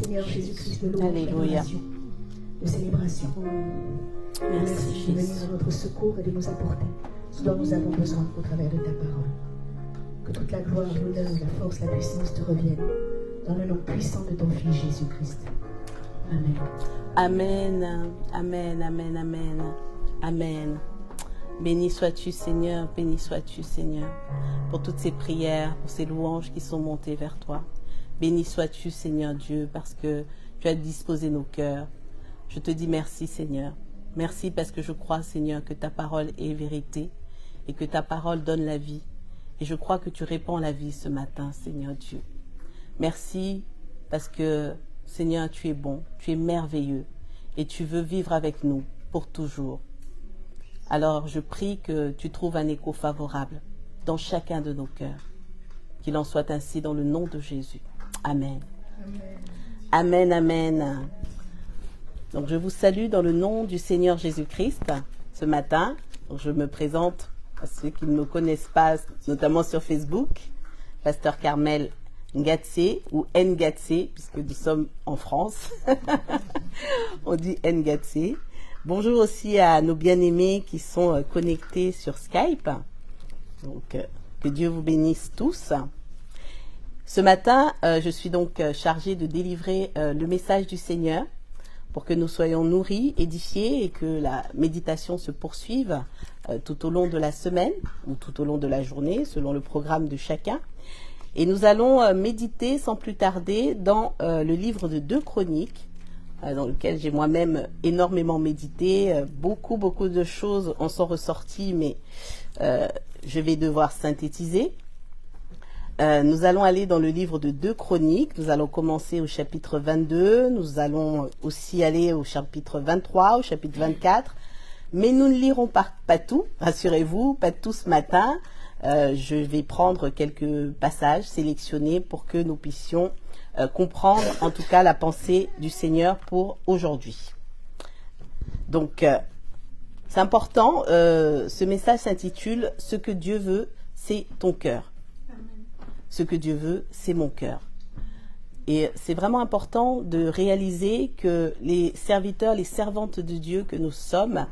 Seigneur Jésus-Christ, de louange, Alléluia. d'adoration, de célébration. Merci de venir à notre secours et de nous apporter ce dont nous avons besoin au travers de ta parole. Que toute la gloire, l'honneur, la force, la puissance te reviennent dans le nom puissant de ton Fils Jésus-Christ. Amen. Amen, amen, amen, amen, amen. Béni sois-tu Seigneur, béni sois-tu Seigneur, pour toutes ces prières, pour ces louanges qui sont montées vers toi. Béni sois-tu Seigneur Dieu, parce que tu as disposé nos cœurs. Je te dis merci Seigneur. Merci parce que je crois Seigneur que ta parole est vérité et que ta parole donne la vie. Et je crois que tu répands la vie ce matin Seigneur Dieu. Merci parce que Seigneur tu es bon, tu es merveilleux et tu veux vivre avec nous pour toujours. Alors je prie que tu trouves un écho favorable dans chacun de nos cœurs. Qu'il en soit ainsi dans le nom de Jésus. Amen. Amen, amen. Donc je vous salue dans le nom du Seigneur Jésus-Christ ce matin. Donc, je me présente à ceux qui ne me connaissent pas, notamment sur Facebook. Pasteur Carmel Ngatsé ou Ngatsé, puisque nous sommes en France. On dit Ngatsé. Bonjour aussi à nos bien-aimés qui sont connectés sur Skype. Donc, que Dieu vous bénisse tous. Ce matin, je suis donc chargée de délivrer le message du Seigneur pour que nous soyons nourris, édifiés et que la méditation se poursuive tout au long de la semaine ou tout au long de la journée, selon le programme de chacun. Et nous allons méditer sans plus tarder dans le livre de 2 Chroniques, dans lequel j'ai moi-même énormément médité. Beaucoup de choses en sont ressorties, mais je vais devoir synthétiser. Nous allons aller dans le livre de 2 Chroniques. Nous allons commencer au chapitre 22. Nous allons aussi aller au chapitre 23, au chapitre 24. Mais nous ne lirons pas tout, rassurez-vous, pas tout ce matin. Je vais prendre quelques passages sélectionnés pour que nous puissions comprendre en tout cas la pensée du Seigneur pour aujourd'hui. Donc, c'est important. Ce message s'intitule « Ce que Dieu veut, c'est ton cœur ». Ce que Dieu veut, c'est mon cœur. Et c'est vraiment important de réaliser que les serviteurs, les servantes de Dieu que nous sommes,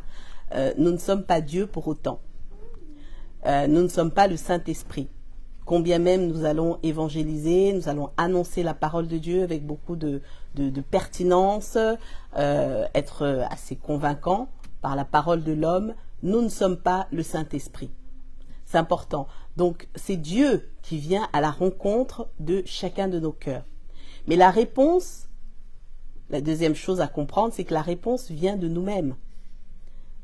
nous ne sommes pas Dieu pour autant. Nous ne sommes pas le Saint-Esprit. Combien même nous allons évangéliser, nous allons annoncer la parole de Dieu avec beaucoup de pertinence, être assez convaincants par la parole de l'homme, nous ne sommes pas le Saint-Esprit. C'est important. Donc, c'est Dieu qui vient à la rencontre de chacun de nos cœurs. Mais la réponse, la deuxième chose à comprendre, c'est que la réponse vient de nous-mêmes.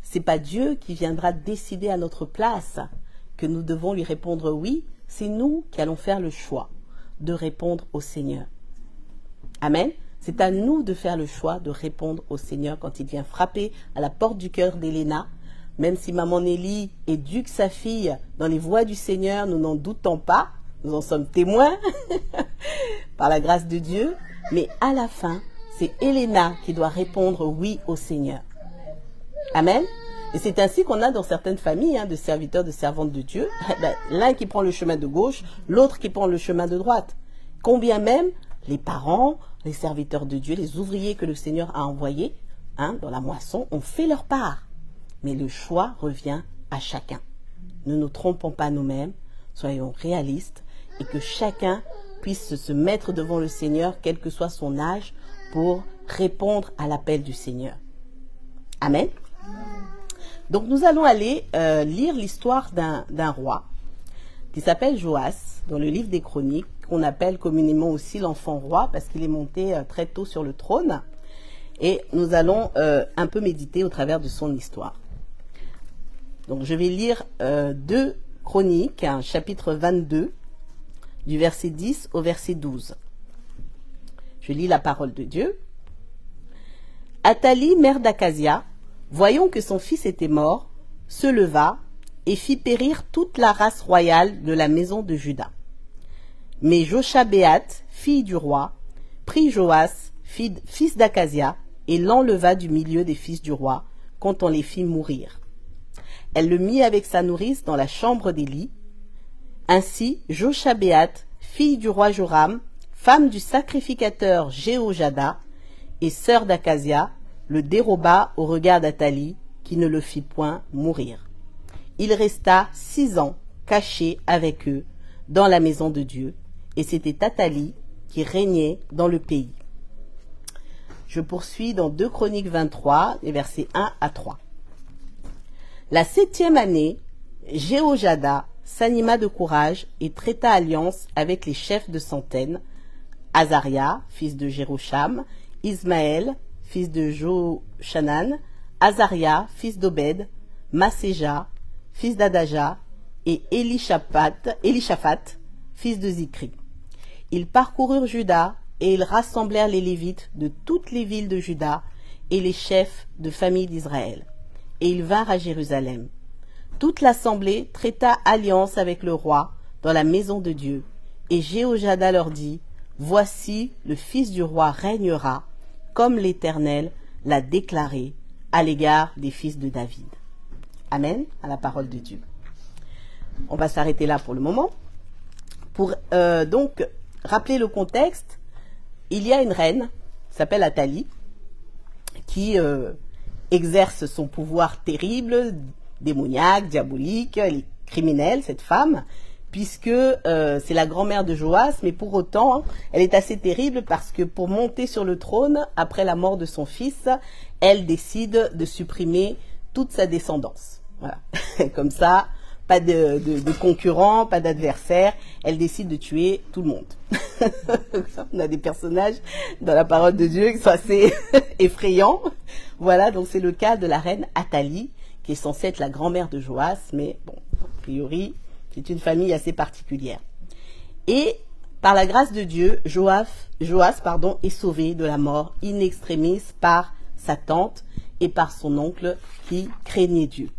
C'est pas Dieu qui viendra décider à notre place que nous devons lui répondre oui. C'est nous qui allons faire le choix de répondre au Seigneur. Amen. C'est à nous de faire le choix de répondre au Seigneur quand il vient frapper à la porte du cœur d'Héléna. Même si maman Nelly éduque sa fille dans les voies du Seigneur, nous n'en doutons pas, nous en sommes témoins par la grâce de Dieu. Mais à la fin, c'est Héléna qui doit répondre oui au Seigneur. Amen. Et c'est ainsi qu'on a dans certaines familles de serviteurs, de servantes de Dieu, l'un qui prend le chemin de gauche, l'autre qui prend le chemin de droite. Combien même les parents, les serviteurs de Dieu, les ouvriers que le Seigneur a envoyés dans la moisson ont fait leur part. Mais le choix revient à chacun. Ne nous trompons pas nous-mêmes, soyons réalistes et que chacun puisse se mettre devant le Seigneur, quel que soit son âge, pour répondre à l'appel du Seigneur. Amen. Donc nous allons aller lire l'histoire d'un roi qui s'appelle Joas, dans le livre des Chroniques, qu'on appelle communément aussi l'enfant roi, parce qu'il est monté très tôt sur le trône. Et nous allons un peu méditer au travers de son histoire. Donc je vais lire 2 Chroniques, chapitre 22, du verset 10 au verset 12. Je lis la parole de Dieu. Athalie, mère d'Acasia, voyant que son fils était mort, se leva et fit périr toute la race royale de la maison de Juda. Mais Joshabéat, fille du roi, prit Joas, fils d'Acasia, et l'enleva du milieu des fils du roi, quand on les fit mourir. Elle le mit avec sa nourrice dans la chambre d'Élie. Ainsi, Joshabéat, fille du roi Joram, femme du sacrificateur Jéhojada et sœur d'Acasia, le déroba au regard d'Athalie, qui ne le fit point mourir. Il resta 6 ans caché avec eux dans la maison de Dieu, et c'était Athalie qui régnait dans le pays. Je poursuis dans 2 Chroniques 23, les versets 1 à 3. La 7e année, Jéhojada s'anima de courage et traita alliance avec les chefs de centaines, Azaria, fils de Jérocham, Ismaël, fils de Jochanan, Azaria, fils d'Obed, Maséja, fils d'Adaja, et Élishaphat, fils de Zikri. Ils parcoururent Juda, et ils rassemblèrent les Lévites de toutes les villes de Juda et les chefs de famille d'Israël. Et ils vinrent à Jérusalem. Toute l'assemblée traita alliance avec le roi dans la maison de Dieu. Et Jéhojada leur dit, « Voici, le fils du roi régnera, comme l'Éternel l'a déclaré à l'égard des fils de David. » Amen, à la parole de Dieu. On va s'arrêter là pour le moment. Pour donc rappeler le contexte, il y a une reine, qui s'appelle Athalie, qui exerce son pouvoir terrible, démoniaque, diabolique, elle est criminelle, cette femme, puisque c'est la grand-mère de Joas, mais pour autant, elle est assez terrible parce que pour monter sur le trône, après la mort de son fils, elle décide de supprimer toute sa descendance. Voilà. Comme ça, pas de concurrents, pas d'adversaires, elle décide de tuer tout le monde. On a des personnages dans la parole de Dieu qui sont assez effrayants. Voilà, donc c'est le cas de la reine Athalie, qui est censée être la grand-mère de Joas, mais bon, a priori, c'est une famille assez particulière. Et par la grâce de Dieu, Joas est sauvé de la mort in extremis par sa tante et par son oncle qui craignait Dieu.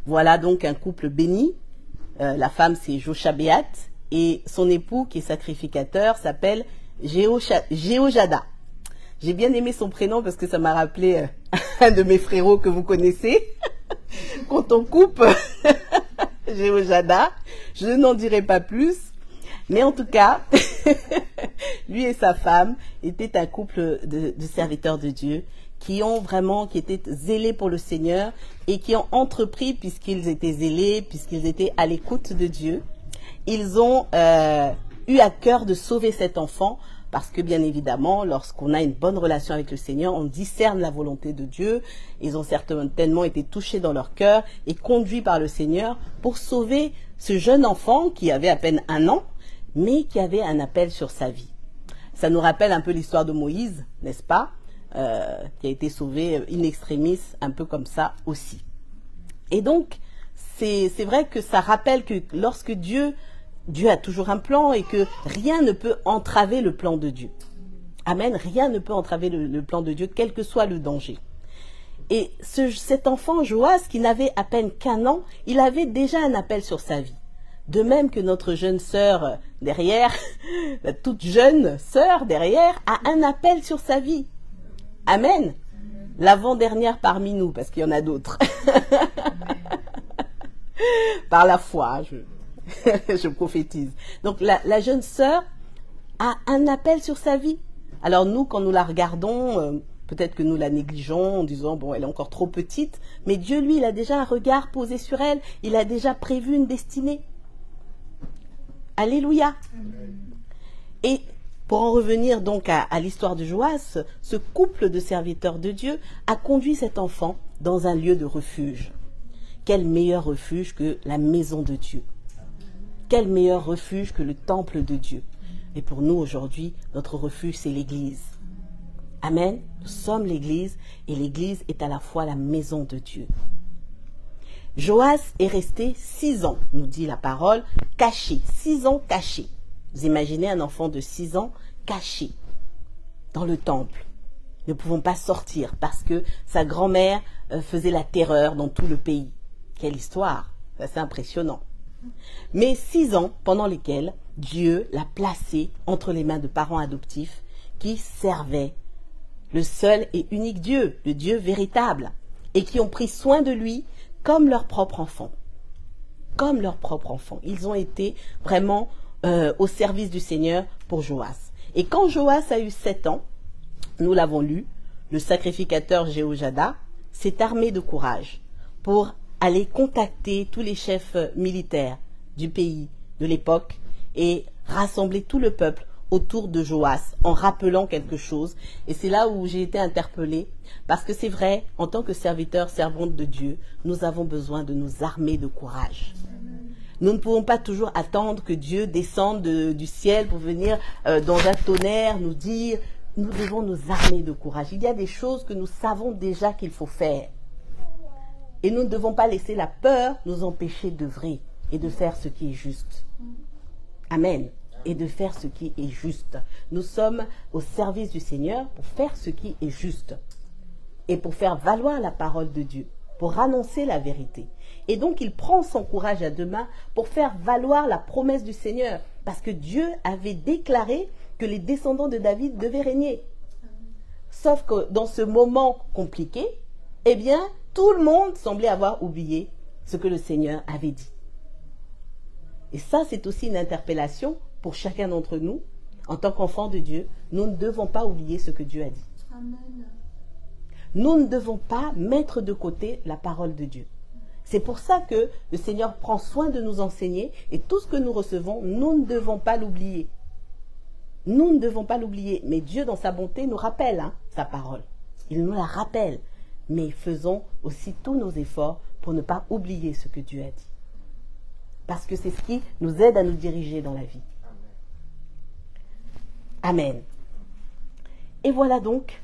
Voilà donc un couple béni. La femme, c'est Joshabéat, et son époux, qui est sacrificateur, s'appelle Jéhojada. J'ai bien aimé son prénom parce que ça m'a rappelé un de mes frérots que vous connaissez. Quand on coupe Jéhojada, je n'en dirai pas plus. Mais en tout cas, lui et sa femme étaient un couple de serviteurs de Dieu qui étaient zélés pour le Seigneur et qui ont entrepris, puisqu'ils étaient zélés, puisqu'ils étaient à l'écoute de Dieu, ils ont eu à cœur de sauver cet enfant, parce que bien évidemment, lorsqu'on a une bonne relation avec le Seigneur, on discerne la volonté de Dieu. Ils ont certainement été touchés dans leur cœur et conduits par le Seigneur pour sauver ce jeune enfant qui avait à peine 1 an, mais qui avait un appel sur sa vie. Ça nous rappelle un peu l'histoire de Moïse, n'est-ce pas ? Qui a été sauvé in extremis, un peu comme ça aussi. Et donc, c'est vrai que ça rappelle que lorsque Dieu a toujours un plan et que rien ne peut entraver le plan de Dieu. Amen, rien ne peut entraver le plan de Dieu, quel que soit le danger. Et cet enfant, Joas, qui n'avait à peine qu'1 an, il avait déjà un appel sur sa vie. De même que notre jeune sœur derrière, la toute jeune sœur derrière, a un appel sur sa vie. Amen. L'avant-dernière parmi nous, parce qu'il y en a d'autres. Par la foi, je prophétise. Donc la jeune sœur a un appel sur sa vie. Alors nous, quand nous la regardons, peut-être que nous la négligeons en disant, bon, elle est encore trop petite, mais Dieu, lui, il a déjà un regard posé sur elle. Il a déjà prévu une destinée. Alléluia. Et pour en revenir donc à l'histoire de Joas, ce couple de serviteurs de Dieu a conduit cet enfant dans un lieu de refuge. Quel meilleur refuge que la maison de Dieu. Quel meilleur refuge que le temple de Dieu. Et pour nous aujourd'hui, notre refuge, c'est l'Église. Amen. Nous sommes l'Église et l'Église est à la fois la maison de Dieu. Joas est resté 6 ans, nous dit la parole, caché. 6 ans caché. Vous imaginez un enfant de 6 ans caché dans le temple. Ne pouvons pas sortir parce que sa grand-mère faisait la terreur dans tout le pays. Quelle histoire, c'est impressionnant. Mais 6 ans pendant lesquels Dieu l'a placé entre les mains de parents adoptifs qui servaient le seul et unique Dieu, le Dieu véritable, et qui ont pris soin de lui comme leur propre enfant. Comme leur propre enfant. Ils ont été vraiment au service du Seigneur pour Joas. Et quand Joas a eu 7 ans, nous l'avons lu, le sacrificateur Jéhojada s'est armé de courage pour aller contacter tous les chefs militaires du pays de l'époque et rassembler tout le peuple autour de Joas en rappelant quelque chose. Et c'est là où j'ai été interpellée, parce que c'est vrai, en tant que serviteurs, servantes de Dieu, nous avons besoin de nous armer de courage. Nous ne pouvons pas toujours attendre que Dieu descende du ciel pour venir dans un tonnerre nous dire, nous devons nous armer de courage. Il y a des choses que nous savons déjà qu'il faut faire. Et nous ne devons pas laisser la peur nous empêcher d'œuvrer et de faire ce qui est juste. Amen. Et de faire ce qui est juste. Nous sommes au service du Seigneur pour faire ce qui est juste. Et pour faire valoir la parole de Dieu. Pour annoncer la vérité. Et donc il prend son courage à deux mains pour faire valoir la promesse du Seigneur. Parce que Dieu avait déclaré que les descendants de David devaient régner. Sauf que dans ce moment compliqué, eh bien, tout le monde semblait avoir oublié ce que le Seigneur avait dit. Et ça, c'est aussi une interpellation pour chacun d'entre nous. En tant qu'enfants de Dieu, nous ne devons pas oublier ce que Dieu a dit. Amen. Nous ne devons pas mettre de côté la parole de Dieu. C'est pour ça que le Seigneur prend soin de nous enseigner et tout ce que nous recevons, nous ne devons pas l'oublier. Nous ne devons pas l'oublier. Mais Dieu, dans sa bonté, nous rappelle sa parole. Il nous la rappelle. Mais faisons aussi tous nos efforts pour ne pas oublier ce que Dieu a dit. Parce que c'est ce qui nous aide à nous diriger dans la vie. Amen. Et voilà donc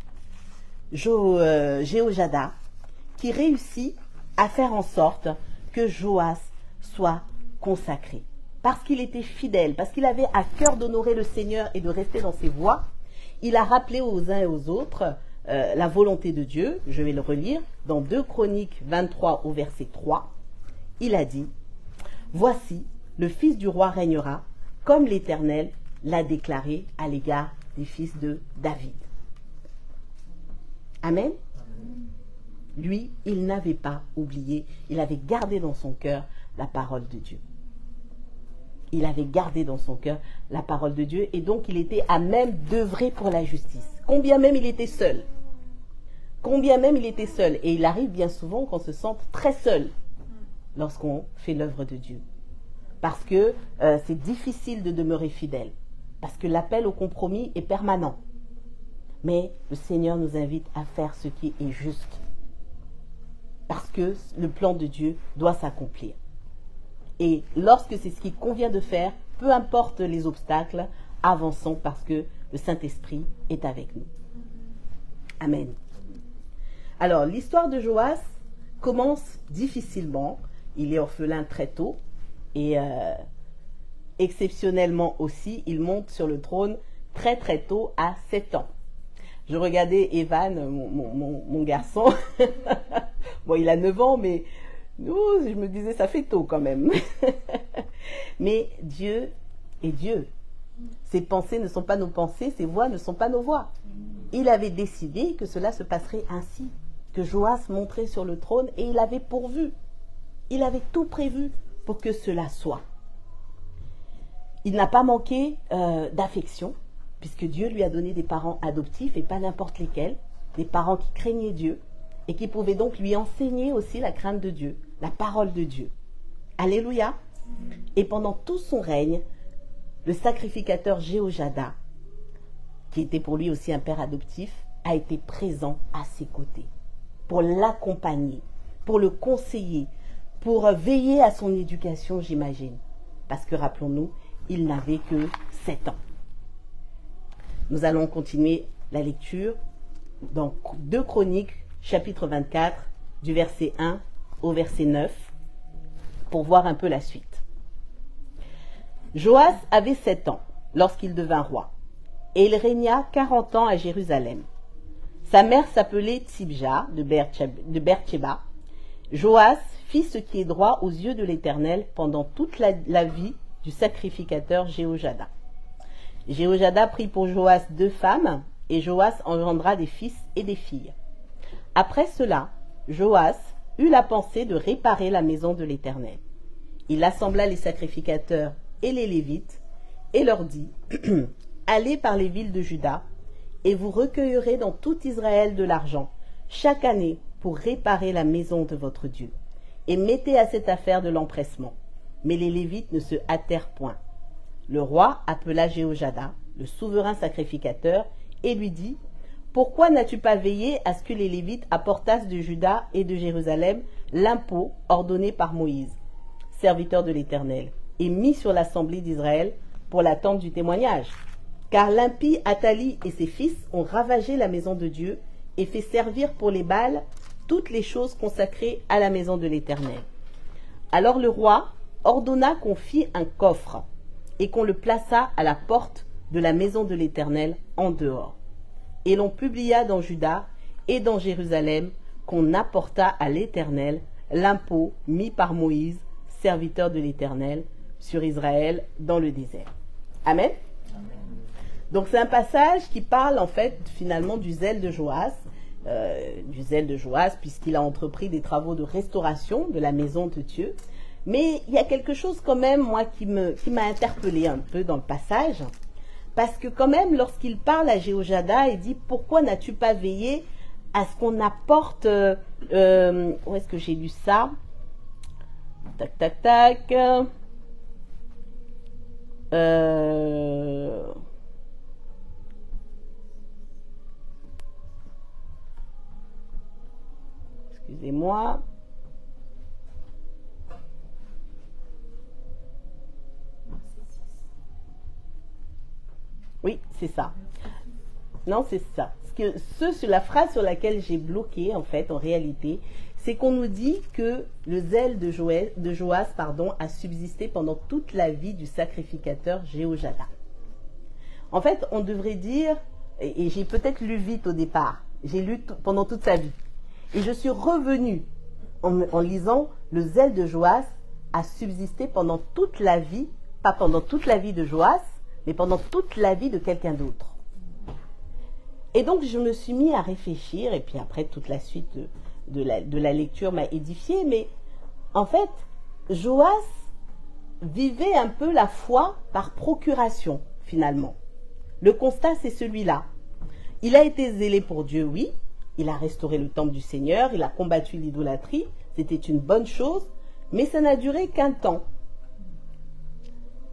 Jéhojada qui réussit à faire en sorte que Joas soit consacré. Parce qu'il était fidèle, parce qu'il avait à cœur d'honorer le Seigneur et de rester dans ses voies, il a rappelé aux uns et aux autres la volonté de Dieu. Je vais le relire dans 2 Chroniques 23 au verset 3. Il a dit: « Voici, le fils du roi régnera, comme l'Éternel l'a déclaré à l'égard des fils de David. » Amen. Lui, il n'avait pas oublié, il avait gardé dans son cœur la parole de Dieu. Il avait gardé dans son cœur la parole de Dieu et donc il était à même d'œuvrer pour la justice. Combien même il était seul. Combien même il était seul. Et il arrive bien souvent qu'on se sente très seul lorsqu'on fait l'œuvre de Dieu. Parce que c'est difficile de demeurer fidèle. Parce que l'appel au compromis est permanent. Mais le Seigneur nous invite à faire ce qui est juste. Parce que le plan de Dieu doit s'accomplir. Et lorsque c'est ce qu'il convient de faire, peu importe les obstacles, avançons parce que le Saint-Esprit est avec nous. Amen. Alors, l'histoire de Joas commence difficilement. Il est orphelin très tôt. Et exceptionnellement aussi, il monte sur le trône très très tôt, à 7 ans. Je regardais Evan, mon garçon. Bon, il a 9 ans, mais je me disais, ça fait tôt quand même. Mais Dieu est Dieu. Ses pensées ne sont pas nos pensées, ses voix ne sont pas nos voix. Il avait décidé que cela se passerait ainsi, que Joas monterait sur le trône et il avait pourvu. Il avait tout prévu pour que cela soit. Il n'a pas manqué d'affection, puisque Dieu lui a donné des parents adoptifs et pas n'importe lesquels, des parents qui craignaient Dieu et qui pouvaient donc lui enseigner aussi la crainte de Dieu, la parole de Dieu. Alléluia. Et pendant tout son règne, le sacrificateur Jéhojada, qui était pour lui aussi un père adoptif, a été présent à ses côtés pour l'accompagner, pour le conseiller, pour veiller à son éducation, j'imagine. Parce que, rappelons-nous, il n'avait que 7 ans. Nous allons continuer la lecture dans 2 Chroniques, chapitre 24, du verset 1 au verset 9, pour voir un peu la suite. Joas avait 7 ans lorsqu'il devint roi, et il régna 40 ans à Jérusalem. Sa mère s'appelait Tsibja de Beersheba. Joas fit ce qui est droit aux yeux de l'Éternel pendant toute la vie du sacrificateur Jéhojada. Jéhojada prit pour Joas 2 femmes, et Joas engendra des fils et des filles. Après cela, Joas eut la pensée de réparer la maison de l'Éternel. Il assembla les sacrificateurs et les Lévites, et leur dit: allez par les villes de Juda, et vous recueillerez dans tout Israël de l'argent, chaque année, pour réparer la maison de votre Dieu. Et mettez à cette affaire de l'empressement. Mais les Lévites ne se hâtèrent point. Le roi appela Jéhojada, le souverain sacrificateur, et lui dit, « Pourquoi n'as-tu pas veillé à ce que les Lévites apportassent de Juda et de Jérusalem l'impôt ordonné par Moïse, serviteur de l'Éternel, et mis sur l'assemblée d'Israël pour l'attente du témoignage? Car l'impie Athali et ses fils ont ravagé la maison de Dieu et fait servir pour les Baals toutes les choses consacrées à la maison de l'Éternel. » Alors le roi ordonna qu'on fît un coffre et qu'on le plaça à la porte de la maison de l'Éternel en dehors. Et l'on publia dans Juda et dans Jérusalem qu'on apporta à l'Éternel l'impôt mis par Moïse, serviteur de l'Éternel, sur Israël dans le désert. Amen. Donc c'est un passage qui parle en fait finalement du zèle de Joas, puisqu'il a entrepris des travaux de restauration de la maison de Dieu. Mais il y a quelque chose quand même, moi, qui m'a interpellé un peu dans le passage, parce que quand même, lorsqu'il parle à Jéhojada, il dit « Pourquoi n'as-tu pas veillé à ce qu'on apporte... où est-ce que j'ai lu ça? Tac, tac, tac. Excusez-moi. Oui, c'est ça. Non, c'est ça. La phrase sur laquelle j'ai bloqué, en fait, en réalité, c'est qu'on nous dit que le zèle de Joas, a subsisté pendant toute la vie du sacrificateur Jéhojada. En fait, on devrait dire, et j'ai peut-être lu vite au départ, j'ai lu pendant toute sa vie, et je suis revenue en lisant, le zèle de Joas a subsisté pendant toute la vie, pas pendant toute la vie de Joas, mais pendant toute la vie de quelqu'un d'autre. Et donc, je me suis mis à réfléchir, et puis après, toute la suite de la lecture m'a édifié, mais en fait, Joas vivait un peu la foi par procuration, finalement. Le constat, c'est celui-là. Il a été zélé pour Dieu, oui, il a restauré le temple du Seigneur, il a combattu l'idolâtrie, c'était une bonne chose, mais ça n'a duré qu'un temps,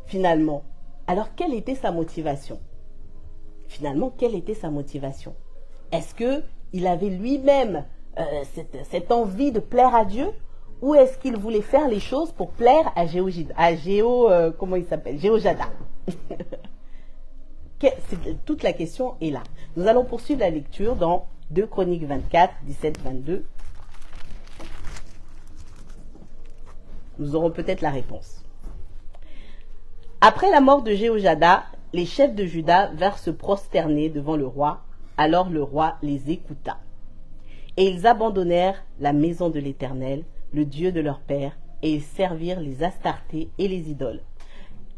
finalement. Alors, quelle était sa motivation? Finalement, quelle était sa motivation? Est-ce qu'il avait lui-même cette envie de plaire à Dieu, ou est-ce qu'il voulait faire les choses pour plaire à Jéhojada? Toute la question est là. Nous allons poursuivre la lecture dans 2 Chroniques 24, 17-22. Nous aurons peut-être la réponse. Après la mort de Jéhojada, les chefs de Juda vinrent se prosterner devant le roi. Alors le roi les écouta. Et ils abandonnèrent la maison de l'Éternel, le Dieu de leur père, et ils servirent les Astartés et les idoles.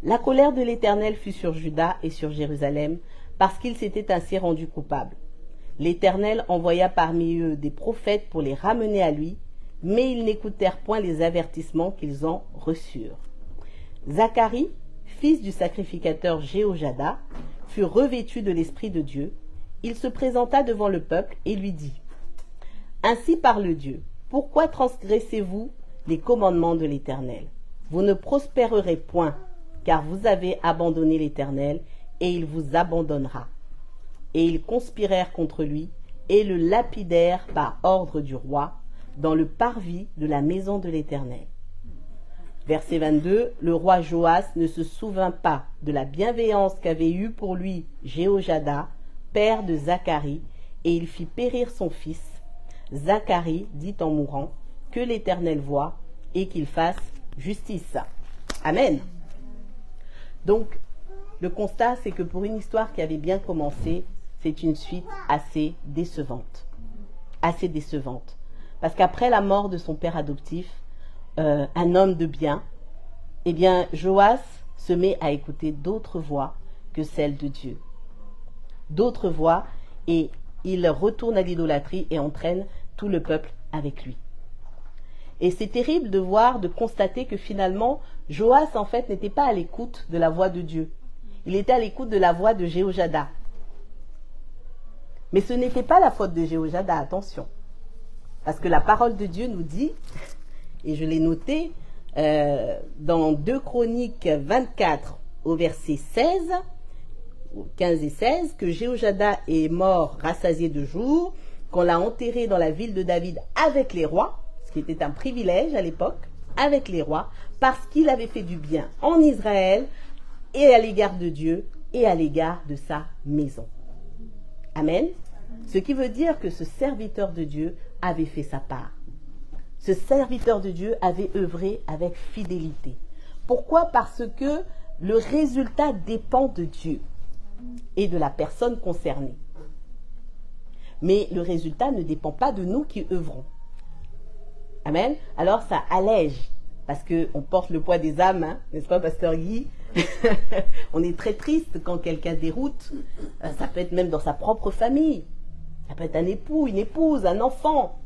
La colère de l'Éternel fut sur Juda et sur Jérusalem, parce qu'ils s'étaient ainsi rendus coupables. L'Éternel envoya parmi eux des prophètes pour les ramener à lui, mais ils n'écoutèrent point les avertissements qu'ils en reçurent. Zacharie, fils du sacrificateur Jéhojada, fut revêtu de l'Esprit de Dieu. Il se présenta devant le peuple et lui dit, « Ainsi parle Dieu, pourquoi transgressez-vous les commandements de l'Éternel? Vous ne prospérerez point, car vous avez abandonné l'Éternel, et il vous abandonnera. » Et ils conspirèrent contre lui, et le lapidèrent par ordre du roi, dans le parvis de la maison de l'Éternel. Verset 22, le roi Joas ne se souvint pas de la bienveillance qu'avait eue pour lui Jéhojada, père de Zacharie, et il fit périr son fils. Zacharie dit en mourant, que l'Éternel voie et qu'il fasse justice. Amen. Donc, le constat, c'est que pour une histoire qui avait bien commencé, c'est une suite assez décevante. Assez décevante. Parce qu'après la mort de son père adoptif, un homme de bien, eh bien, Joas se met à écouter d'autres voix que celles de Dieu. D'autres voix, et il retourne à l'idolâtrie et entraîne tout le peuple avec lui. Et c'est terrible de constater que finalement, Joas, en fait, n'était pas à l'écoute de la voix de Dieu. il était à l'écoute de la voix de Jéhojada. Mais ce n'était pas la faute de Jéhojada, attention. Parce que la parole de Dieu nous dit, et je l'ai noté, dans 2 Chroniques 24 au verset 16, 15 et 16, que Jéhojada est mort rassasié de jour, qu'on l'a enterré dans la ville de David avec les rois, ce qui était un privilège à l'époque, avec les rois, parce qu'il avait fait du bien en Israël et à l'égard de Dieu et à l'égard de sa maison. Amen. Ce qui veut dire que ce serviteur de Dieu avait fait sa part. Ce serviteur de Dieu avait œuvré avec fidélité. Pourquoi? Parce que le résultat dépend de Dieu et de la personne concernée. Mais le résultat ne dépend pas de nous qui œuvrons. Amen. Alors ça allège, parce qu'on porte le poids des âmes, hein, n'est-ce pas, Pasteur Guy? On est très triste quand quelqu'un déroute. Ça peut être même dans sa propre famille. Ça peut être un époux, une épouse, un enfant.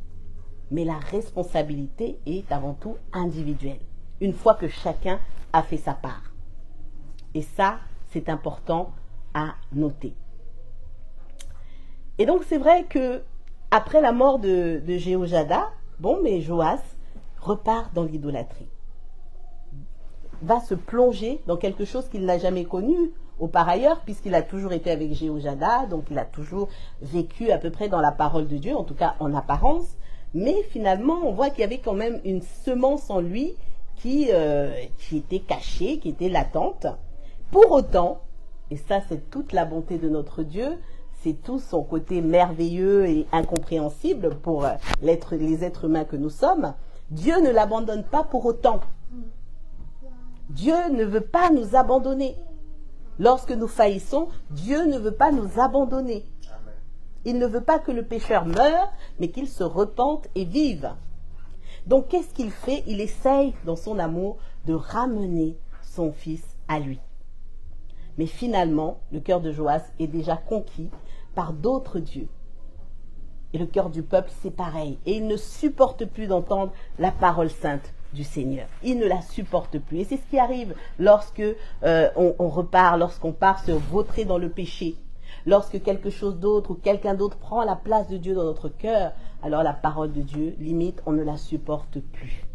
Mais la responsabilité est avant tout individuelle, une fois que chacun a fait sa part. Et ça, c'est important à noter. Et donc, c'est vrai que après la mort de Jéhojada, mais Joas repart dans l'idolâtrie. Va se plonger dans quelque chose qu'il n'a jamais connu ailleurs, puisqu'il a toujours été avec Jéhojada, donc il a toujours vécu à peu près dans la parole de Dieu, en tout cas en apparence. Mais finalement, on voit qu'il y avait quand même une semence en lui qui était cachée, qui était latente. Pour autant, et ça c'est toute la bonté de notre Dieu, c'est tout son côté merveilleux et incompréhensible pour les êtres humains que nous sommes, Dieu ne l'abandonne pas pour autant. Dieu ne veut pas nous abandonner. Lorsque nous faillissons, Dieu ne veut pas nous abandonner. Il ne veut pas que le pécheur meure, mais qu'il se repente et vive. Donc, qu'est-ce qu'il fait? Il essaye, dans son amour, de ramener son fils à lui. Mais finalement, le cœur de Joas est déjà conquis par d'autres dieux. Et le cœur du peuple, c'est pareil. Et il ne supporte plus d'entendre la parole sainte du Seigneur. Il ne la supporte plus. Et c'est ce qui arrive lorsque on repart, lorsqu'on part se vautrer dans le péché. Lorsque quelque chose d'autre ou quelqu'un d'autre prend la place de Dieu dans notre cœur, alors la parole de Dieu, limite, on ne la supporte plus.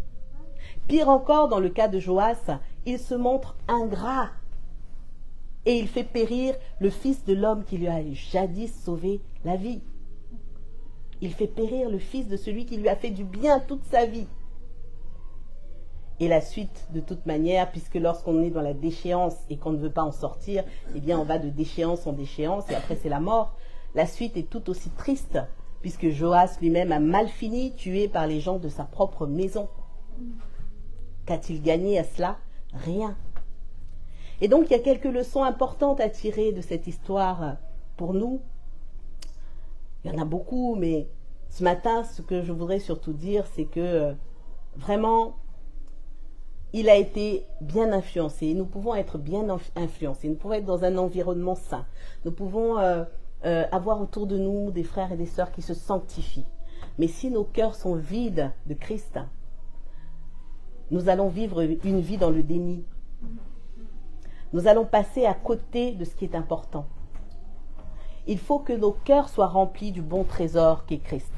Pire encore, dans le cas de Joas, il se montre ingrat. Et il fait périr le fils de l'homme qui lui a jadis sauvé la vie. Il fait périr le fils de celui qui lui a fait du bien toute sa vie. Et la suite, de toute manière, puisque lorsqu'on est dans la déchéance et qu'on ne veut pas en sortir, eh bien on va de déchéance en déchéance et après c'est la mort. La suite est tout aussi triste, puisque Joas lui-même a mal fini, tué par les gens de sa propre maison. Qu'a-t-il gagné à cela? Rien. Et donc il y a quelques leçons importantes à tirer de cette histoire pour nous. Il y en a beaucoup, mais ce matin, ce que je voudrais surtout dire, c'est que vraiment, il a été bien influencé. Nous pouvons être bien influencés. Nous pouvons être dans un environnement sain. Nous pouvons avoir autour de nous des frères et des sœurs qui se sanctifient. Mais si nos cœurs sont vides de Christ, nous allons vivre une vie dans le déni. Nous allons passer à côté de ce qui est important. Il faut que nos cœurs soient remplis du bon trésor qu'est Christ.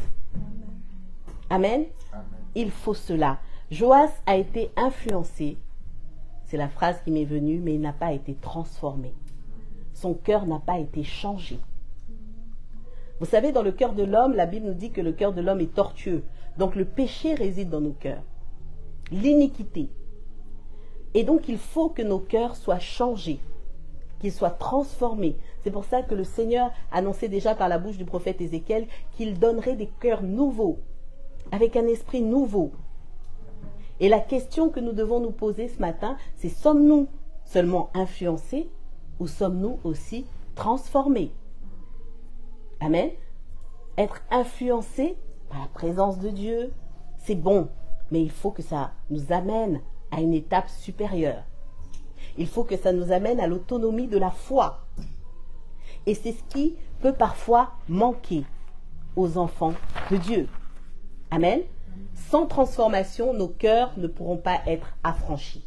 Amen. Amen. Il faut cela. Joas a été influencé, c'est la phrase qui m'est venue, mais il n'a pas été transformé. Son cœur n'a pas été changé. Vous savez, dans le cœur de l'homme, la Bible nous dit que le cœur de l'homme est tortueux. Donc le péché réside dans nos cœurs. L'iniquité. Et donc il faut que nos cœurs soient changés, qu'ils soient transformés. C'est pour ça que le Seigneur annonçait déjà par la bouche du prophète Ézéchiel qu'il donnerait des cœurs nouveaux, avec un esprit nouveau. Et la question que nous devons nous poser ce matin, c'est sommes-nous seulement influencés ou sommes-nous aussi transformés? Amen. Être influencé par la présence de Dieu, c'est bon, mais il faut que ça nous amène à une étape supérieure. Il faut que ça nous amène à l'autonomie de la foi. Et c'est ce qui peut parfois manquer aux enfants de Dieu. Amen. Sans transformation, nos cœurs ne pourront pas être affranchis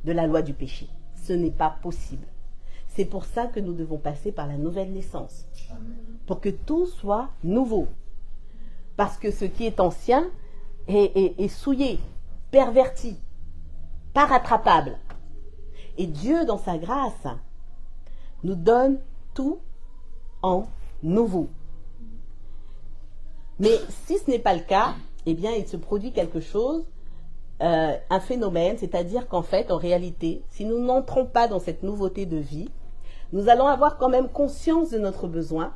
de la loi du péché. Ce n'est pas possible. C'est pour ça que nous devons passer par la nouvelle naissance. Pour que tout soit nouveau. Parce que ce qui est ancien est souillé, perverti, pas rattrapable. Et Dieu, dans sa grâce, nous donne tout en nouveau. Mais si ce n'est pas le cas, eh bien, il se produit quelque chose, un phénomène, c'est-à-dire qu'en fait, en réalité, si nous n'entrons pas dans cette nouveauté de vie, nous allons avoir quand même conscience de notre besoin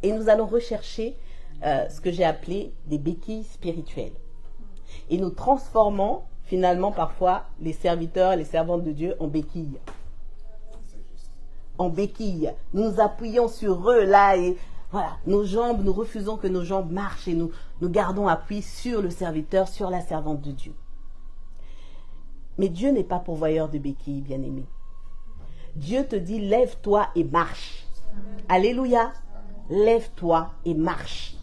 et nous allons rechercher ce que j'ai appelé des béquilles spirituelles. Et nous transformons finalement parfois les serviteurs et les servantes de Dieu en béquilles. En béquilles. Nous nous appuyons sur eux là et voilà, nos jambes, nous refusons que nos jambes marchent et nous gardons appui sur le serviteur, sur la servante de Dieu. Mais Dieu n'est pas pourvoyeur de béquilles, bien-aimés. Dieu te dit, lève-toi et marche. Alléluia. Lève-toi et marche.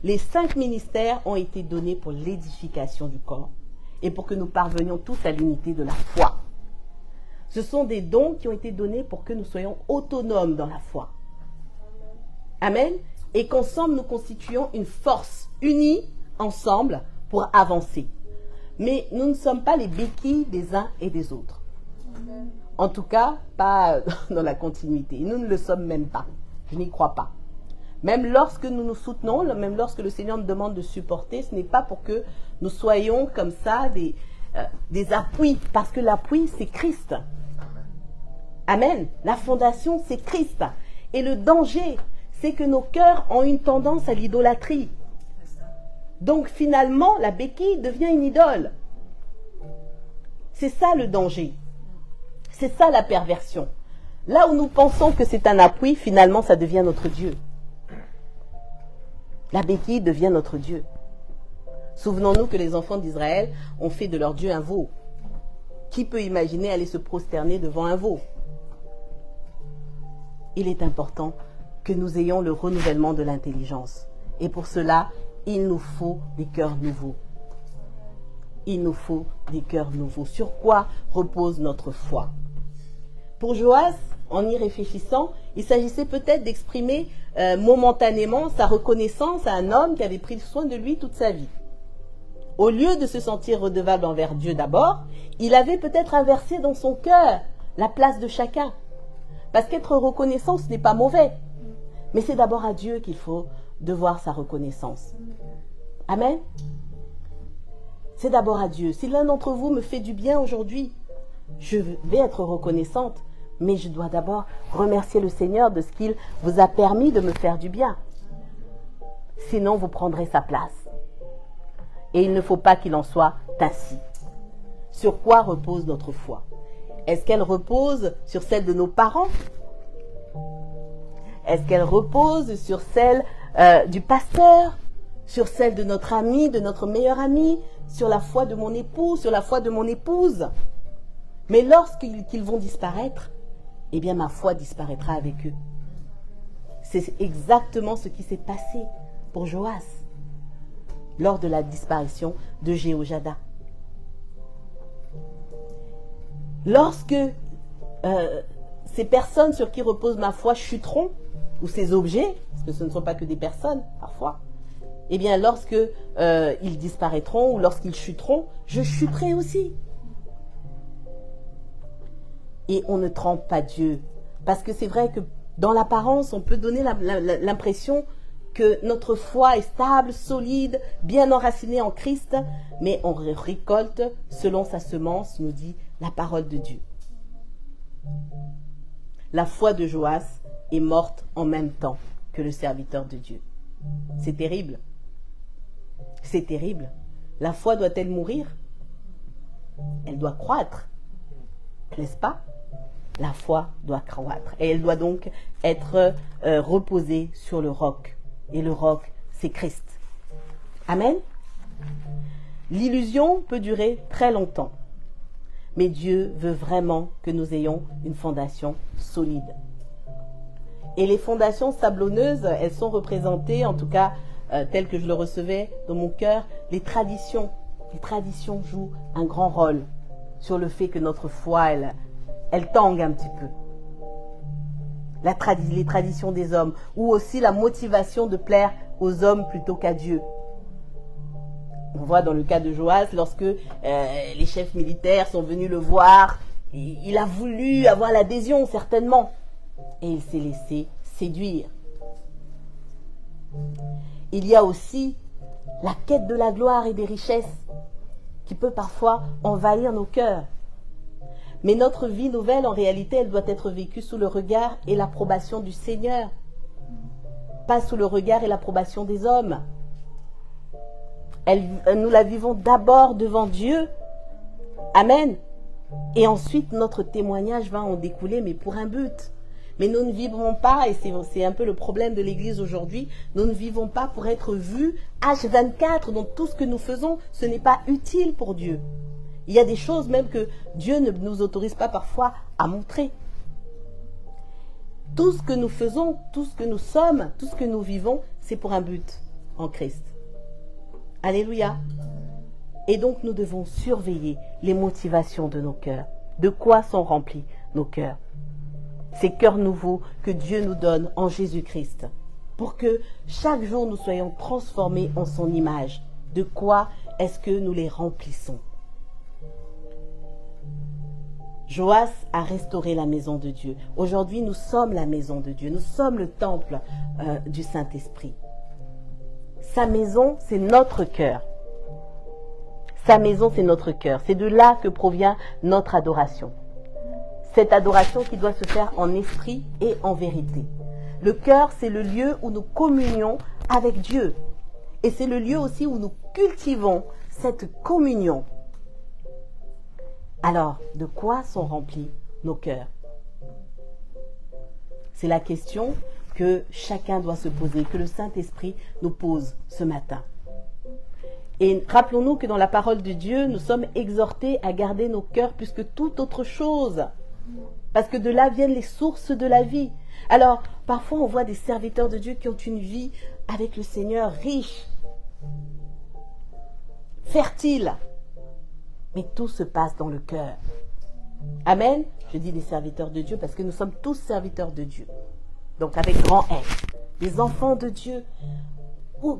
Les 5 ministères ont été donnés pour l'édification du corps et pour que nous parvenions tous à l'unité de la foi. Ce sont des dons qui ont été donnés pour que nous soyons autonomes dans la foi. Amen. Et qu'ensemble nous constituions une force unie ensemble pour avancer. Mais nous ne sommes pas les béquilles des uns et des autres. En tout cas, pas dans la continuité. Nous ne le sommes même pas. Je n'y crois pas. Même lorsque nous nous soutenons, même lorsque le Seigneur nous demande de supporter, ce n'est pas pour que nous soyons comme ça des appuis. Parce que l'appui, c'est Christ. Amen. La fondation, c'est Christ. Et le danger, c'est que nos cœurs ont une tendance à l'idolâtrie. Donc finalement, la béquille devient une idole. C'est ça le danger. C'est ça la perversion. Là où nous pensons que c'est un appui, finalement, ça devient notre Dieu. La béquille devient notre Dieu. Souvenons-nous que les enfants d'Israël ont fait de leur Dieu un veau. Qui peut imaginer aller se prosterner devant un veau? Il est important que nous ayons le renouvellement de l'intelligence. Et pour cela, il nous faut des cœurs nouveaux. Il nous faut des cœurs nouveaux. Sur quoi repose notre foi? Pour Joas, en y réfléchissant, il s'agissait peut-être d'exprimer momentanément sa reconnaissance à un homme qui avait pris soin de lui toute sa vie. Au lieu de se sentir redevable envers Dieu d'abord, il avait peut-être inversé dans son cœur la place de chacun. Parce qu'être reconnaissant, ce n'est pas mauvais. Mais c'est d'abord à Dieu qu'il faut devoir sa reconnaissance. Amen. C'est d'abord à Dieu. Si l'un d'entre vous me fait du bien aujourd'hui, je vais être reconnaissante. Mais je dois d'abord remercier le Seigneur de ce qu'il vous a permis de me faire du bien. Sinon, vous prendrez sa place. Et il ne faut pas qu'il en soit ainsi. Sur quoi repose notre foi? Est-ce qu'elle repose sur celle de nos parents? Est-ce qu'elle repose sur celle du pasteur? Sur celle de notre ami, de notre meilleur ami? Sur la foi de mon époux? Sur la foi de mon épouse? Mais lorsqu'ils vont disparaître, eh bien ma foi disparaîtra avec eux. C'est exactement ce qui s'est passé pour Joas lors de la disparition de Jéhojada. Lorsque ces personnes sur qui repose ma foi chuteront, ou ces objets, parce que ce ne sont pas que des personnes parfois, eh bien lorsque ils disparaîtront ou lorsqu'ils chuteront, je chuterai aussi. Et on ne trompe pas Dieu. Parce que c'est vrai que dans l'apparence, on peut donner l'impression que notre foi est stable, solide, bien enracinée en Christ, mais on récolte selon sa semence, nous dit la parole de Dieu. La foi de Joas est morte en même temps que le serviteur de Dieu. C'est terrible. C'est terrible. La foi doit-elle mourir? Elle doit croître. N'est-ce pas? La foi doit croître. Et elle doit donc être reposée sur le roc. Et le roc, c'est Christ. Amen. L'illusion peut durer très longtemps. Mais Dieu veut vraiment que nous ayons une fondation solide. Et les fondations sablonneuses, elles sont représentées, en tout cas, telles que je le recevais dans mon cœur, les traditions. Les traditions jouent un grand rôle sur le fait que notre foi, elle tangue un petit peu. les traditions des hommes, ou aussi la motivation de plaire aux hommes plutôt qu'à Dieu. On voit dans le cas de Joas, lorsque les chefs militaires sont venus le voir, il a voulu avoir l'adhésion certainement, et il s'est laissé séduire. Il y a aussi la quête de la gloire et des richesses qui peut parfois envahir nos cœurs. Mais notre vie nouvelle, en réalité, elle doit être vécue sous le regard et l'approbation du Seigneur, pas sous le regard et l'approbation des hommes. Nous la vivons d'abord devant Dieu. Amen. Et ensuite, notre témoignage va en découler, mais pour un but. Mais nous ne vivons pas, et c'est un peu le problème de l'Église aujourd'hui, nous ne vivons pas pour être vus H24, donc tout ce que nous faisons, ce n'est pas utile pour Dieu. Il y a des choses même que Dieu ne nous autorise pas parfois à montrer. Tout ce que nous faisons, tout ce que nous sommes, tout ce que nous vivons, c'est pour un but en Christ. Alléluia. Et donc nous devons surveiller les motivations de nos cœurs. De quoi sont remplis nos cœurs? Ces cœurs nouveaux que Dieu nous donne en Jésus-Christ, pour que chaque jour nous soyons transformés en son image. De quoi est-ce que nous les remplissons? Joas a restauré la maison de Dieu. Aujourd'hui, nous sommes la maison de Dieu. Nous sommes le temple du Saint-Esprit. Sa maison, c'est notre cœur. Sa maison, c'est notre cœur. C'est de là que provient notre adoration. Cette adoration qui doit se faire en esprit et en vérité. Le cœur, c'est le lieu où nous communions avec Dieu. Et c'est le lieu aussi où nous cultivons cette communion. Alors, de quoi sont remplis nos cœurs? C'est la question que chacun doit se poser, que le Saint-Esprit nous pose ce matin. Et rappelons-nous que dans la parole de Dieu, nous sommes exhortés à garder nos cœurs plus que toute autre chose. Parce que de là viennent les sources de la vie. Alors, parfois on voit des serviteurs de Dieu qui ont une vie avec le Seigneur riche, fertile. Mais tout se passe dans le cœur. Amen. Je dis des serviteurs de Dieu parce que nous sommes tous serviteurs de Dieu. Donc avec grand S. Des enfants de Dieu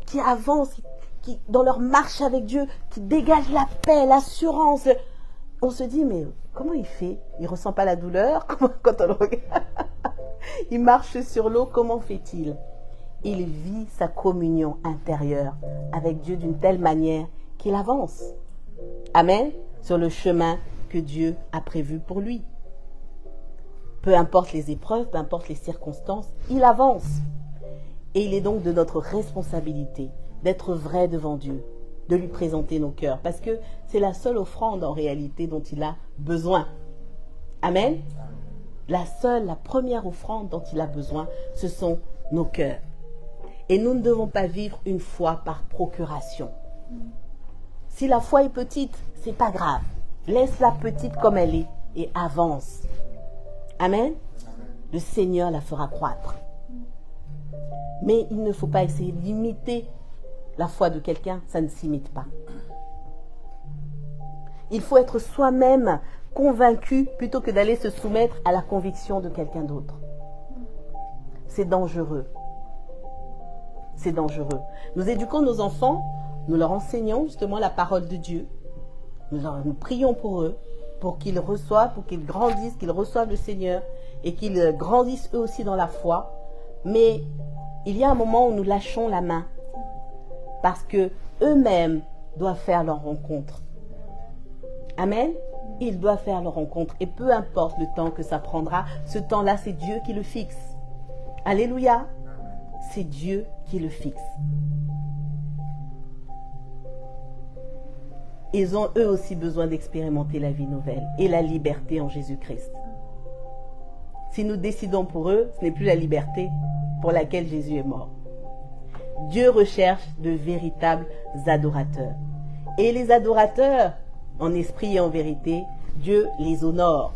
qui avancent, qui dans leur marche avec Dieu, qui dégagent la paix, l'assurance. On se dit, mais comment il fait? Il ne ressent pas la douleur quand on le regarde. Il marche sur l'eau, comment fait-il? Il vit sa communion intérieure avec Dieu d'une telle manière qu'il avance. Amen. Sur le chemin que Dieu a prévu pour lui. Peu importe les épreuves, peu importe les circonstances, il avance. Et il est donc de notre responsabilité d'être vrai devant Dieu, de lui présenter nos cœurs, parce que c'est la seule offrande en réalité dont il a besoin. Amen. La première offrande dont il a besoin, ce sont nos cœurs. Et nous ne devons pas vivre une foi par procuration. Si la foi est petite, c'est pas grave. Laisse-la petite comme elle est et avance. Amen. Le Seigneur la fera croître. Mais il ne faut pas essayer d'imiter la foi de quelqu'un, ça ne s'imite pas. Il faut être soi-même convaincu plutôt que d'aller se soumettre à la conviction de quelqu'un d'autre. C'est dangereux. C'est dangereux. Nous éduquons nos enfants, nous leur enseignons justement la parole de Dieu. Nous prions pour eux, pour qu'ils reçoivent, pour qu'ils grandissent, qu'ils reçoivent le Seigneur et qu'ils grandissent eux aussi dans la foi. Mais il y a un moment où nous lâchons la main parce que eux-mêmes doivent faire leur rencontre. Amen. Ils doivent faire leur rencontre et peu importe le temps que ça prendra, ce temps-là, c'est Dieu qui le fixe. Alléluia. C'est Dieu qui le fixe. Ils ont eux aussi besoin d'expérimenter la vie nouvelle et la liberté en Jésus-Christ. Si nous décidons pour eux, ce n'est plus la liberté pour laquelle Jésus est mort. Dieu recherche de véritables adorateurs. Et les adorateurs, en esprit et en vérité, Dieu les honore.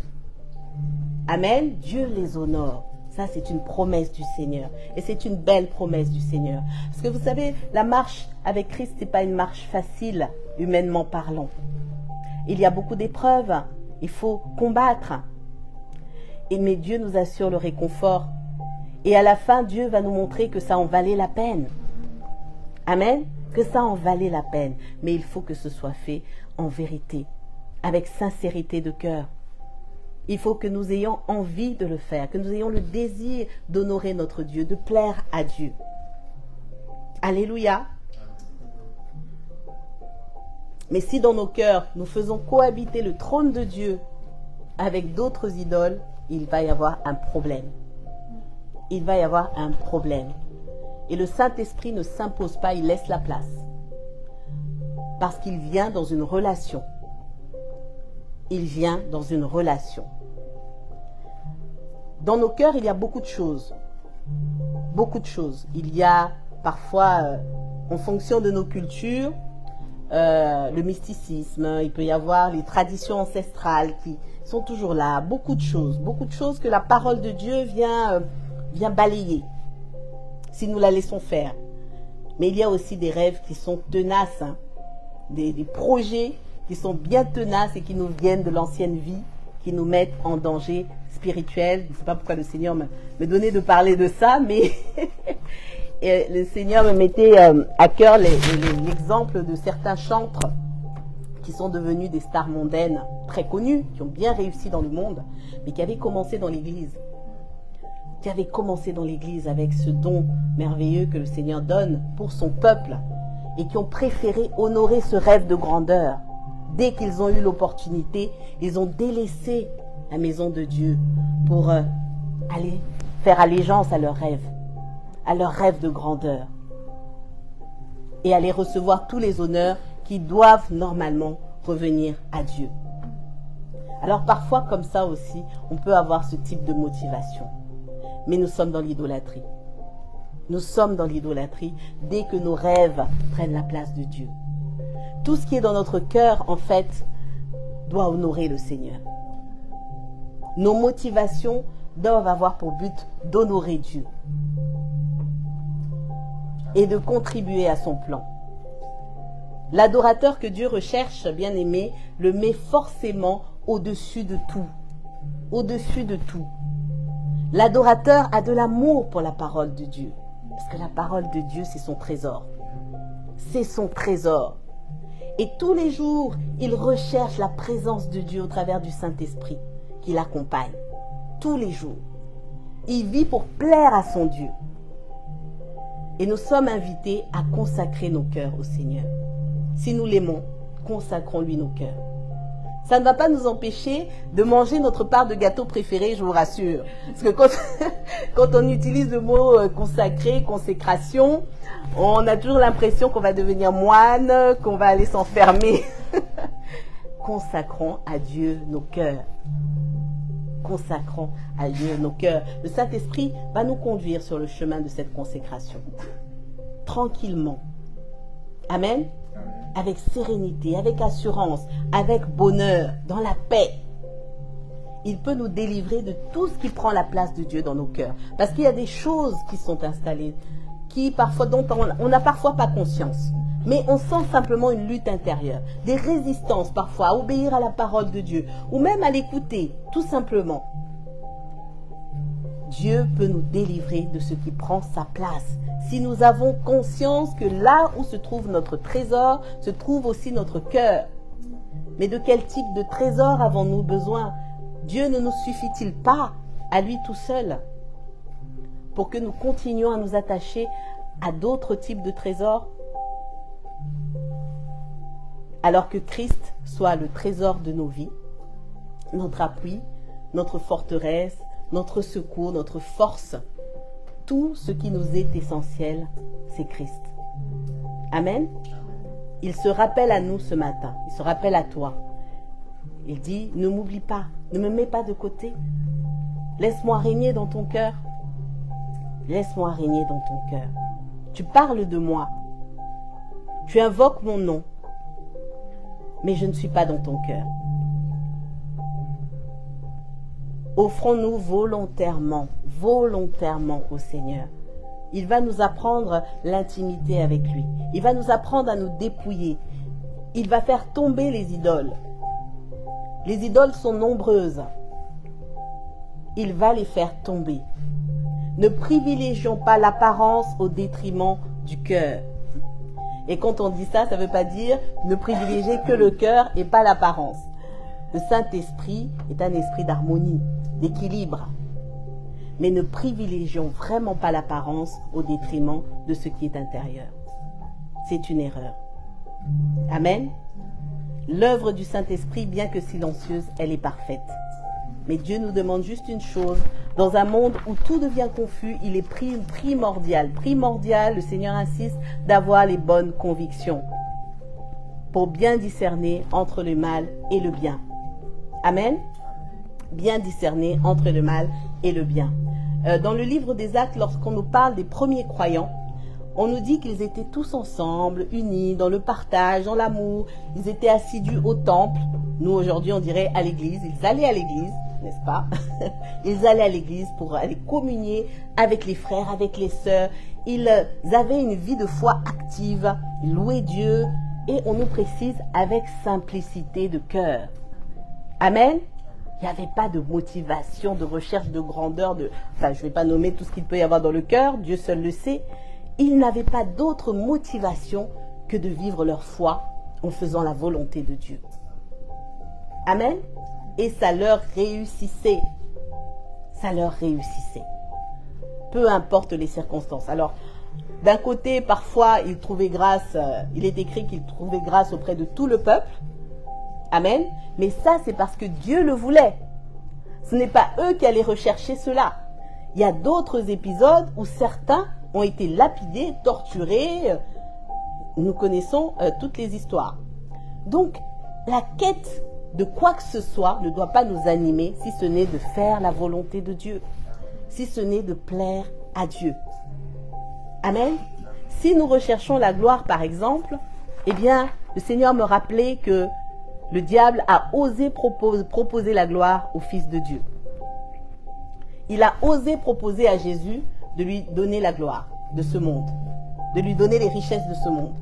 Amen. Dieu les honore. Ça, c'est une promesse du Seigneur. Et c'est une belle promesse du Seigneur. Parce que vous savez, la marche avec Christ, ce n'est pas une marche facile, humainement parlant. Il y a beaucoup d'épreuves. Il faut combattre. Mais Dieu nous assure le réconfort Et à la fin, Dieu va nous montrer que ça en valait la peine. Amen. Que ça en valait la peine. Mais il faut que ce soit fait en vérité, avec sincérité de cœur. Il faut que nous ayons envie de le faire, que nous ayons le désir d'honorer notre Dieu, de plaire à Dieu. Alléluia. Mais si dans nos cœurs, nous faisons cohabiter le trône de Dieu avec d'autres idoles, il va y avoir un problème. Il va y avoir un problème. Et le Saint-Esprit ne s'impose pas, il laisse la place. Parce qu'il vient dans une relation. Il vient dans une relation. Dans nos cœurs, il y a beaucoup de choses. Beaucoup de choses. Il y a parfois, en fonction de nos cultures, le mysticisme, il peut y avoir les traditions ancestrales qui sont toujours là. Beaucoup de choses que la parole de Dieu vient balayer, si nous la laissons faire. Mais il y a aussi des rêves qui sont tenaces, hein, des projets qui sont bien tenaces et qui nous viennent de l'ancienne vie, qui nous mettent en danger spirituel. Je ne sais pas pourquoi le Seigneur me donnait de parler de ça, mais le Seigneur me mettait à cœur l'exemple de certains chantres qui sont devenus des stars mondaines très connues, qui ont bien réussi dans le monde, mais qui avaient commencé dans l'Église. Qui avaient commencé dans l'Église avec ce don merveilleux que le Seigneur donne pour son peuple et qui ont préféré honorer ce rêve de grandeur. Dès qu'ils ont eu l'opportunité, ils ont délaissé la maison de Dieu pour aller faire allégeance à leur rêve de grandeur et aller recevoir tous les honneurs qui doivent normalement revenir à Dieu. Alors parfois comme ça aussi, on peut avoir ce type de motivation. Mais nous sommes dans l'idolâtrie. Nous sommes dans l'idolâtrie dès que nos rêves prennent la place de Dieu. Tout ce qui est dans notre cœur, en fait, doit honorer le Seigneur. Nos motivations doivent avoir pour but d'honorer Dieu et de contribuer à son plan. L'adorateur que Dieu recherche, bien-aimé, le met forcément au-dessus de tout. Au-dessus de tout. L'adorateur a de l'amour pour la parole de Dieu. Parce que la parole de Dieu, c'est son trésor. C'est son trésor. Et tous les jours, il recherche la présence de Dieu au travers du Saint-Esprit qui l'accompagne. Tous les jours. Il vit pour plaire à son Dieu. Et nous sommes invités à consacrer nos cœurs au Seigneur. Si nous l'aimons, consacrons-lui nos cœurs. Ça ne va pas nous empêcher de manger notre part de gâteau préféré, je vous rassure. Parce que quand on utilise le mot consacré, consécration, on a toujours l'impression qu'on va devenir moine, qu'on va aller s'enfermer. Consacrons à Dieu nos cœurs. Consacrons à Dieu nos cœurs. Le Saint-Esprit va nous conduire sur le chemin de cette consécration. Tranquillement. Amen. Avec sérénité, avec assurance, avec bonheur, dans la paix. Il peut nous délivrer de tout ce qui prend la place de Dieu dans nos cœurs. Parce qu'il y a des choses qui sont installées, dont on n'a parfois pas conscience. Mais on sent simplement une lutte intérieure, des résistances parfois à obéir à la parole de Dieu, ou même à l'écouter, tout simplement. Dieu peut nous délivrer de ce qui prend sa place. Si nous avons conscience que là où se trouve notre trésor, se trouve aussi notre cœur. Mais de quel type de trésor avons-nous besoin? Dieu ne nous suffit-il pas à lui tout seul pour que nous continuions à nous attacher à d'autres types de trésors? Alors que Christ soit le trésor de nos vies, notre appui, notre forteresse, notre secours, notre force, tout ce qui nous est essentiel, c'est Christ. Amen. Il se rappelle à nous ce matin, il se rappelle à toi. Il dit, ne m'oublie pas, ne me mets pas de côté. Laisse-moi régner dans ton cœur. Laisse-moi régner dans ton cœur. Tu parles de moi. Tu invoques mon nom. Mais je ne suis pas dans ton cœur. Offrons-nous volontairement au Seigneur. Il va nous apprendre l'intimité avec lui. Il va nous apprendre à nous dépouiller. Il va faire tomber les idoles. Les idoles sont nombreuses. Il va les faire tomber. Ne privilégions pas l'apparence au détriment du cœur. Et quand on dit ça, ça ne veut pas dire ne privilégier que le cœur et pas l'apparence. Le Saint-Esprit est un esprit d'harmonie, d'équilibre. Mais ne privilégions vraiment pas l'apparence au détriment de ce qui est intérieur. C'est une erreur. Amen. L'œuvre du Saint-Esprit, bien que silencieuse, elle est parfaite. Mais Dieu nous demande juste une chose. Dans un monde où tout devient confus, il est primordial, le Seigneur insiste, d'avoir les bonnes convictions pour bien discerner entre le mal et le bien. Amen. Bien discerner entre le mal et le bien. Dans le livre des Actes, lorsqu'on nous parle des premiers croyants, on nous dit qu'ils étaient tous ensemble, unis dans le partage, dans l'amour. Ils étaient assidus au temple. Nous, aujourd'hui, on dirait à l'église. Ils allaient à l'église, n'est-ce pas? Ils allaient à l'église pour aller communier avec les frères, avec les sœurs. Ils avaient une vie de foi active. Ils louaient Dieu. Et on nous précise avec simplicité de cœur. Amen. Il n'y avait pas de motivation, de recherche de grandeur. Enfin, je ne vais pas nommer tout ce qu'il peut y avoir dans le cœur. Dieu seul le sait. Ils n'avaient pas d'autre motivation que de vivre leur foi en faisant la volonté de Dieu. Amen. Et ça leur réussissait. Ça leur réussissait. Peu importe les circonstances. Alors, d'un côté, parfois, ils trouvaient grâce, il est écrit qu'ils trouvaient grâce auprès de tout le peuple. Amen. Mais ça, c'est parce que Dieu le voulait. Ce n'est pas eux qui allaient rechercher cela. Il y a d'autres épisodes où certains ont été lapidés, torturés. Nous connaissons toutes les histoires. Donc, la quête de quoi que ce soit ne doit pas nous animer si ce n'est de faire la volonté de Dieu, si ce n'est de plaire à Dieu. Amen. Si nous recherchons la gloire, par exemple, eh bien, le Seigneur me rappelait que le diable a osé proposer la gloire au Fils de Dieu. Il a osé proposer à Jésus de lui donner la gloire de ce monde, de lui donner les richesses de ce monde.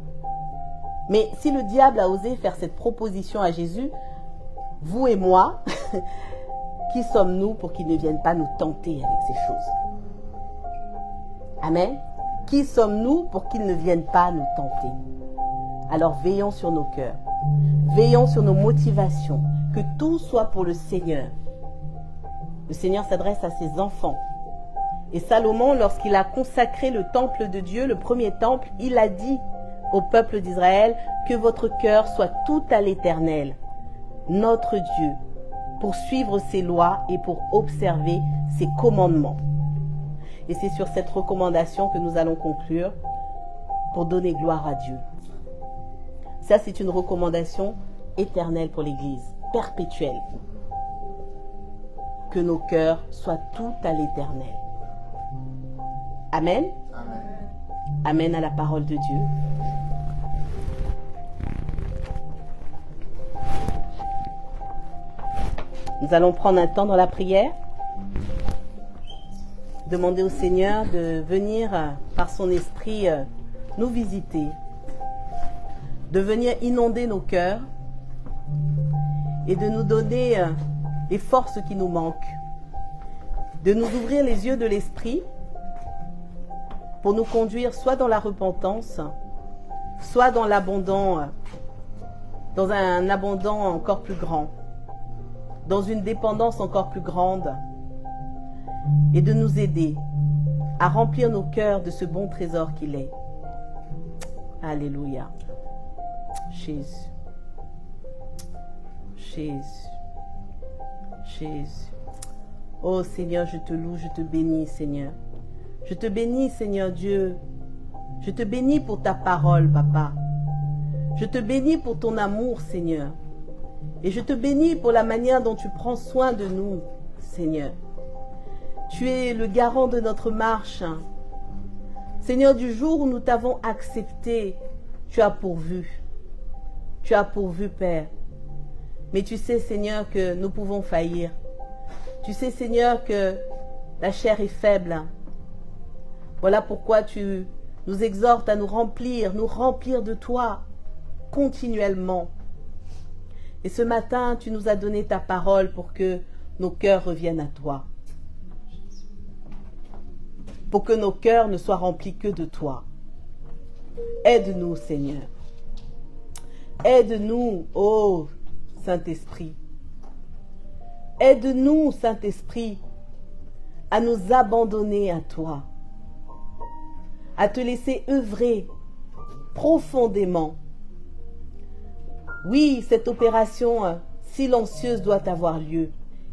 Mais si le diable a osé faire cette proposition à Jésus, vous et moi, qui sommes-nous pour qu'il ne vienne pas nous tenter avec ces choses? Amen. Qui sommes-nous pour qu'il ne vienne pas nous tenter? Alors veillons sur nos cœurs, veillons sur nos motivations, que tout soit pour le Seigneur. Le Seigneur s'adresse à ses enfants. Et Salomon, lorsqu'il a consacré le temple de Dieu, le premier temple, il a dit au peuple d'Israël que votre cœur soit tout à l'Éternel, notre Dieu, pour suivre ses lois et pour observer ses commandements. Et c'est sur cette recommandation que nous allons conclure pour donner gloire à Dieu. Ça, c'est une recommandation éternelle pour l'Église, perpétuelle. Que nos cœurs soient tout à l'Éternel. Amen. Amen. Amen à la parole de Dieu. Nous allons prendre un temps dans la prière. Demander au Seigneur de venir par son esprit nous visiter, de venir inonder nos cœurs et de nous donner les forces qui nous manquent, de nous ouvrir les yeux de l'esprit pour nous conduire soit dans la repentance, soit dans l'abondant, dans un abondant encore plus grand, dans une dépendance encore plus grande, et de nous aider à remplir nos cœurs de ce bon trésor qu'il est. Alléluia. Jésus. Jésus. Jésus. Oh Seigneur, je te loue, je te bénis, Seigneur. Je te bénis, Seigneur Dieu. Je te bénis pour ta parole, Papa. Je te bénis pour ton amour, Seigneur. Et je te bénis pour la manière dont tu prends soin de nous, Seigneur. Tu es le garant de notre marche. Seigneur, du jour où nous t'avons accepté, tu as pourvu. Tu as pourvu, Père. Mais tu sais, Seigneur, que nous pouvons faillir. Tu sais, Seigneur, que la chair est faible. Voilà pourquoi tu nous exhortes à nous remplir de toi continuellement. Et ce matin, tu nous as donné ta parole pour que nos cœurs reviennent à toi. pour que nos cœurs ne soient remplis que de toi. Aide-nous, Seigneur. Aide-nous, ô Saint-Esprit. Aide-nous, Saint-Esprit, à nous abandonner à toi, à te laisser œuvrer profondément. Oui, cette opération silencieuse doit avoir lieu.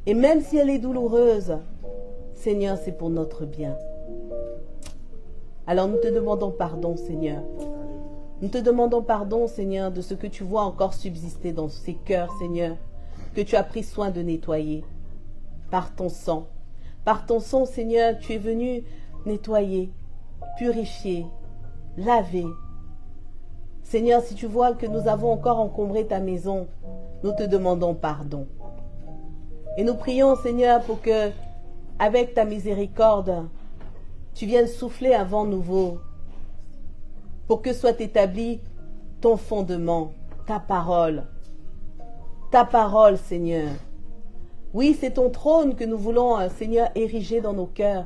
Et même si elle est douloureuse, Seigneur, c'est pour notre bien. Alors nous te demandons pardon, Seigneur. Nous te demandons pardon, Seigneur, de ce que tu vois encore subsister dans ces cœurs, Seigneur, que tu as pris soin de nettoyer par ton sang. Par ton sang, Seigneur, tu es venu nettoyer, purifier, laver. Seigneur, si tu vois que nous avons encore encombré ta maison, nous te demandons pardon. Et nous prions, Seigneur, pour que, avec ta miséricorde, tu viennes souffler un vent nouveau, pour que soit établi ton fondement, ta parole, Seigneur. Oui, c'est ton trône que nous voulons, Seigneur, ériger dans nos cœurs,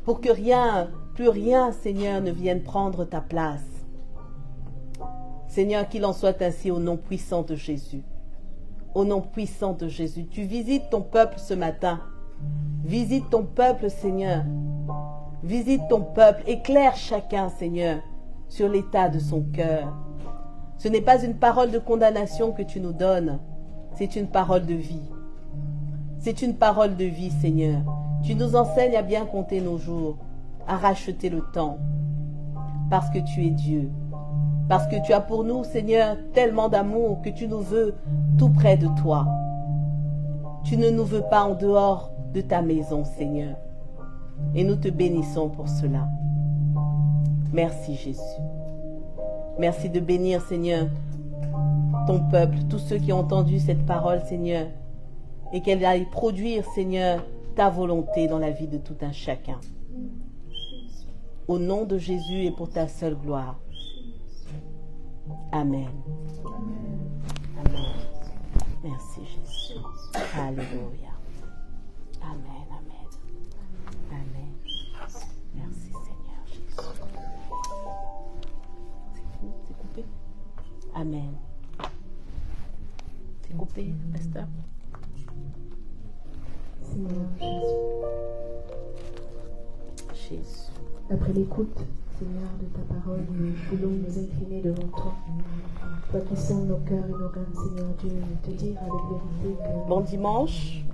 pour que rien, plus rien, Seigneur, ne vienne prendre ta place. Seigneur, qu'il en soit ainsi au nom puissant de Jésus. Au nom puissant de Jésus, tu visites ton peuple ce matin. Visite ton peuple, Seigneur. Visite ton peuple. Éclaire chacun, Seigneur, sur l'état de son cœur. Ce n'est pas une parole de condamnation que tu nous donnes. C'est une parole de vie. C'est une parole de vie, Seigneur. Tu nous enseignes à bien compter nos jours, à racheter le temps. Parce que tu es Dieu. Parce que tu as pour nous, Seigneur, tellement d'amour que tu nous veux tout près de toi. Tu ne nous veux pas en dehors de ta maison, Seigneur. Et nous te bénissons pour cela. Merci, Jésus. Merci de bénir, Seigneur, ton peuple, tous ceux qui ont entendu cette parole, Seigneur, et qu'elle aille produire, Seigneur, ta volonté dans la vie de tout un chacun. Au nom de Jésus et pour ta seule gloire. Amen. Amen. Merci Jésus. Alléluia. Amen, amen. Amen. Merci Seigneur Jésus. C'est coupé? Amen. C'est coupé, pasteur? Seigneur Jésus. Jésus. Après l'écoute, Seigneur, de ta parole, nous voulons nous incliner devant toi. Toi qui sondes nos cœurs et nos reins, Seigneur Dieu, te dire avec vérité que... Bon dimanche.